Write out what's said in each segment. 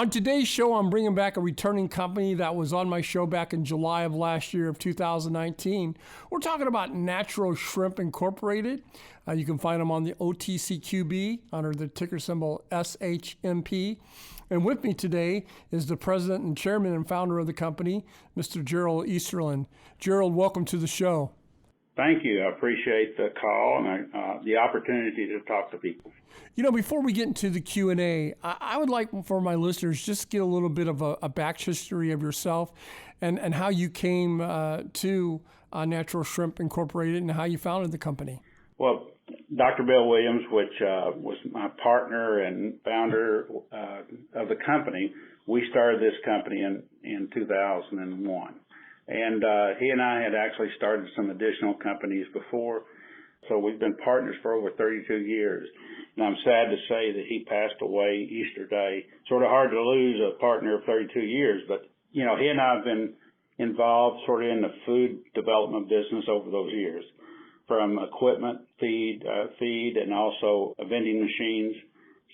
On today's show, I'm bringing back a returning company that was on my show back in July of last year of 2019. We're talking about NaturalShrimp Incorporated. You can find them on the OTCQB under the ticker symbol SHMP. And with me today is the president and chairman and founder of the company, Mr. Gerald Easterling. Gerald, welcome to the show. Thank you. I appreciate the call and the opportunity to talk to people. You know, before we get into the Q&A, I would like for my listeners just get a little bit of a back history of yourself and how you came to NaturalShrimp Incorporated and how you founded the company. Well, Dr. Bill Williams, which was my partner and founder of the company, we started this company in 2001. And he and I had actually started some additional companies before, so we've been partners for over 32 years. And I'm sad to say that he passed away Easter Day. Sort of hard to lose a partner of 32 years, but, you know, he and I have been involved sort of in the food development business over those years, from equipment, feed, and also vending machines.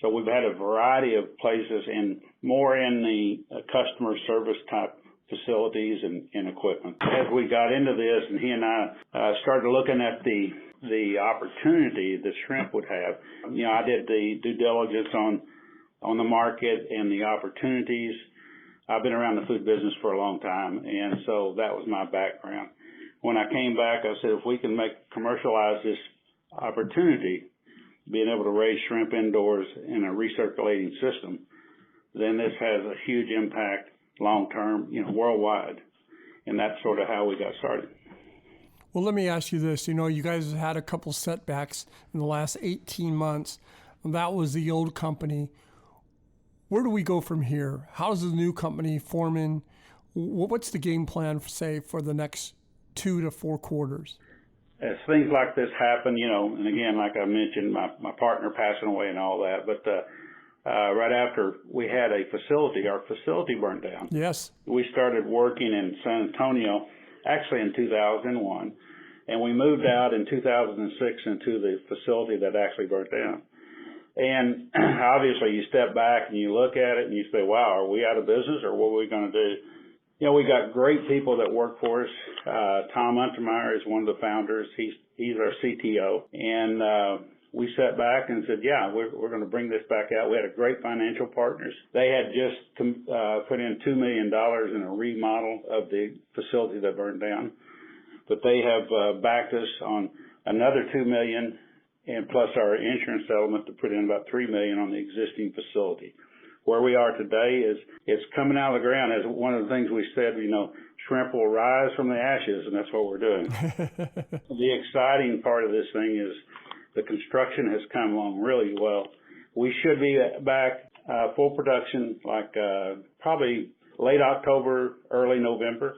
So we've had a variety of places and more in the customer service type facilities and equipment. As we got into this, and he and I started looking at the opportunity that shrimp would have, you know, I did the due diligence on the market and the opportunities. I've been around the food business for a long time, and so that was my background. When I came back, I said, if we can commercialize this opportunity, being able to raise shrimp indoors in a recirculating system, then this has a huge impact long-term, you know, worldwide. And that's sort of how we got started. Well, let me ask you this. You know, you guys have had a couple setbacks in the last 18 months. That was the old company. Where do we go from here? How does the new company form in? What's the game plan, say, for the next 2 to 4 quarters? As things like this happen, you know, and again, like I mentioned, my partner passing away and all that, but right after we had a facility, our facility burned down. Yes. We started working in San Antonio, actually in 2001, and we moved out in 2006 into the facility that actually burnt down. And obviously you step back and you look at it and you say, wow, are we out of business or what are we going to do? You know, we got great people that work for us. Tom Untermeyer is one of the founders. He's our CTO. And we sat back and said, yeah, we're going to bring this back out. We had a great financial partners. They had just put in $2 million in a remodel of the facility that burned down. But they have backed us on another $2 million and plus our insurance settlement to put in about $3 million on the existing facility. Where we are today is it's coming out of the ground. As one of the things we said, you know, shrimp will rise from the ashes, and that's what we're doing. The exciting part of this thing is the construction has come along really well. We should be back full production like probably late October, early November,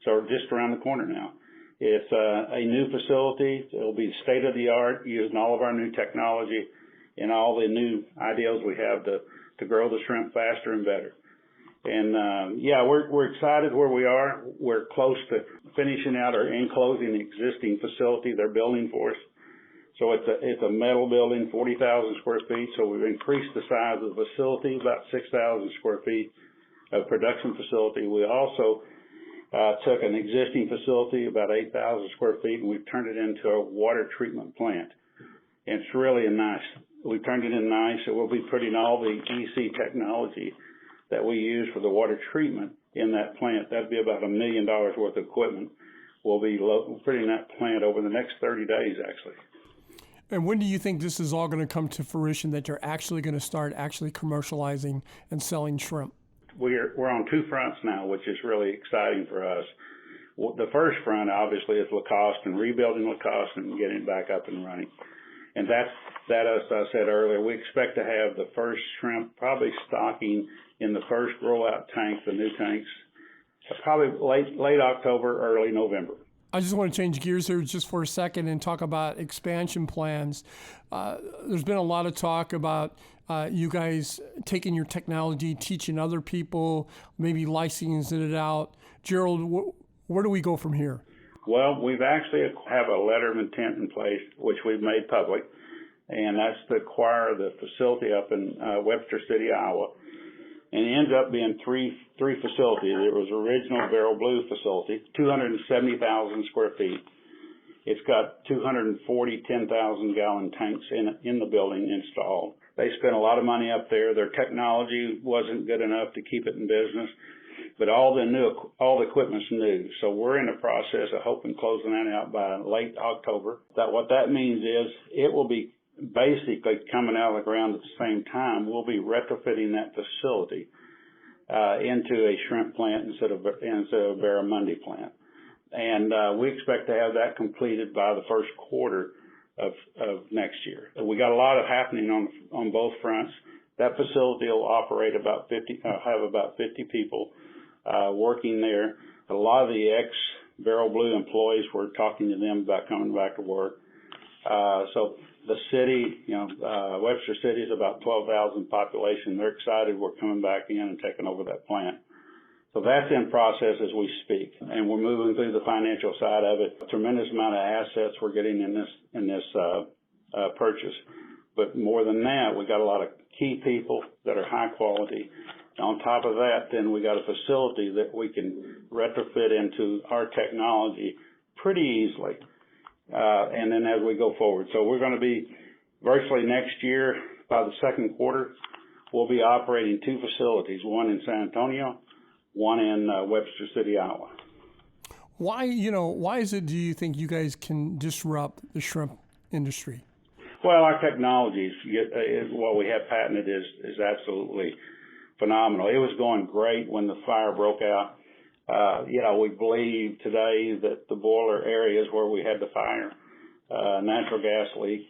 so just around the corner now. It's a new facility. It'll be state-of-the-art, using all of our new technology and all the new ideas we have to grow the shrimp faster and better. And yeah, we're excited where we are. We're close to finishing out or enclosing the existing facility they're building for us. So it's a metal building, 40,000 square feet. So we've increased the size of the facility, about 6,000 square feet of production facility. We also took an existing facility, about 8,000 square feet, and we've turned it into a water treatment plant. And it's really nice. We've turned it in nice. So we'll be putting all the EC technology that we use for the water treatment in that plant. That'd be about $1 million worth of equipment. We'll be putting that plant over the next 30 days, actually. And when do you think this is all going to come to fruition, that you're actually going to start actually commercializing and selling shrimp? We're on 2 fronts now, which is really exciting for us. The first front, obviously, is Lacoste and rebuilding Lacoste and getting it back up and running. And that, as I said earlier, we expect to have the first shrimp probably stocking in the first rollout tank, the new tanks, probably late October, early November. I just want to change gears here just for a second and talk about expansion plans. There's been a lot of talk about you guys taking your technology, teaching other people, maybe licensing it out. Gerald, where do we go from here? Well, we've actually have a letter of intent in place, which we've made public, and that's to acquire the facility up in Webster City, Iowa. and it ends up being three facilities. It was original Barrel Blue facility, 270,000 square feet. It's got 240 10,000-gallon tanks in the building installed. They spent a lot of money up there. Their technology wasn't good enough to keep it in business, but all the equipment's new. So we're in the process of hoping closing that out by late October. What that means is it will be basically coming out of the ground at the same time. We'll be retrofitting that facility into a shrimp plant instead of a barramundi plant. And we expect to have that completed by the first quarter of next year. We got a lot of happening on both fronts. That facility will operate have about 50 people working there. A lot of the ex-Barrel Blue employees, we're talking to them about coming back to work. So the city, Webster City is about 12,000 population. They're excited we're coming back in and taking over that plant. So that's in process as we speak, and we're moving through the financial side of it. A tremendous amount of assets we're getting in this purchase, but more than that, we got a lot of key people that are high quality. On top of that, then we got a facility that we can retrofit into our technology pretty easily, and then as we go forward. So we're going to be virtually next year, by the second quarter, we'll be operating two facilities, one in San Antonio, one in Webster City, Iowa. Why is it, do you think you guys can disrupt the shrimp industry? Well, our technology, what we have patented is absolutely phenomenal. It was going great when the fire broke out. We believe today that the boiler areas where we had the fire, natural gas leak,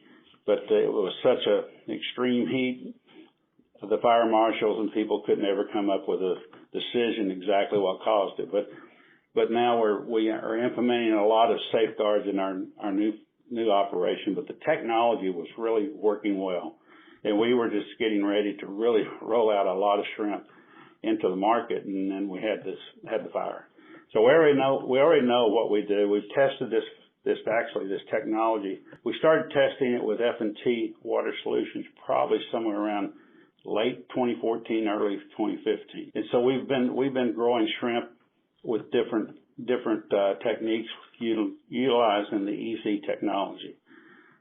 but it was such an extreme heat, the fire marshals and people could never come up with a decision exactly what caused it. But now we are implementing a lot of safeguards in our new operation, but the technology was really working well. And we were just getting ready to really roll out a lot of shrimp into the market, and then we had the fire. So we already know what we do. We've tested this technology. We started testing it with F&T Water Solutions probably somewhere around late 2014, early 2015. And so we've been growing shrimp with different techniques utilizing the EC technology.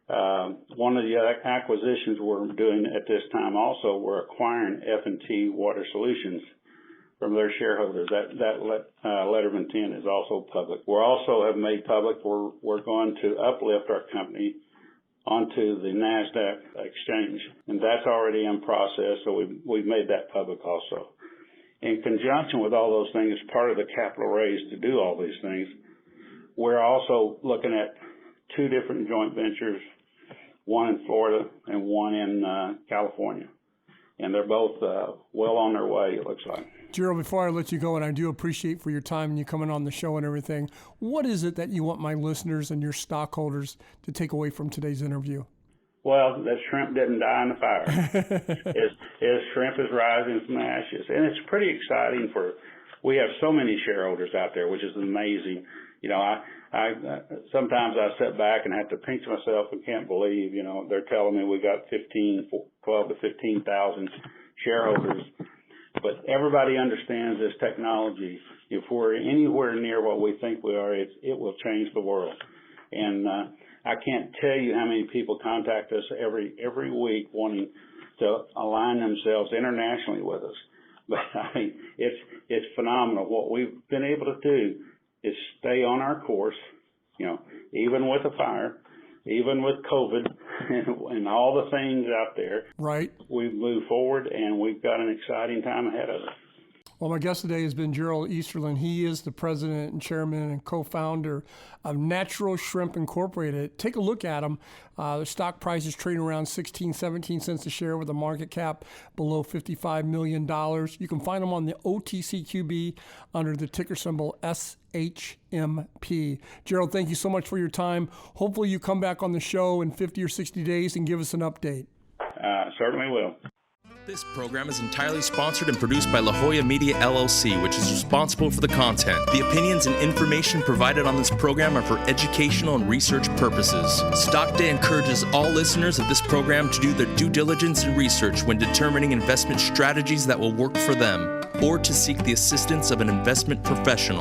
One of the acquisitions we're doing at this time also, we're acquiring F&T Water Solutions from their shareholders. That letter of intent is also public. We also have made public we're going to uplift our company onto the NASDAQ exchange, and that's already in process, so we've made that public also. In conjunction with all those things, as part of the capital raise to do all these things, we're also looking at two different joint ventures, one in Florida and one in California, and they're both well on their way, it looks like. Gerald, before I let you go, and I do appreciate for your time and you coming on the show and everything, what is it that you want my listeners and your stockholders to take away from today's interview? Well, that shrimp didn't die in the fire. His shrimp is rising from the ashes. And it's pretty exciting we have so many shareholders out there, which is amazing. I sometimes I sit back and have to pinch myself and can't believe, they're telling me we got 12 to 15,000 shareholders. But everybody understands this technology. If we're anywhere near what we think we are, it will change the world. And I can't tell you how many people contact us every week wanting to align themselves internationally with us. But I mean, it's phenomenal. What we've been able to do is stay on our course, even with a fire, even with COVID and all the things out there. Right. We've moved forward, and we've got an exciting time ahead of us. Well, my guest today has been Gerald Easterling. He is the president and chairman and co-founder of NaturalShrimp Incorporated. Take a look at him. The stock price is trading around 17 cents a share with a market cap below $55 million. You can find him on the OTCQB under the ticker symbol SHMP. Gerald, thank you so much for your time. Hopefully you come back on the show in 50 or 60 days and give us an update. Certainly will. This program is entirely sponsored and produced by La Jolla Media LLC, which is responsible for the content. The opinions and information provided on this program are for educational and research purposes. Stock Day encourages all listeners of this program to do their due diligence and research when determining investment strategies that will work for them, or to seek the assistance of an investment professional.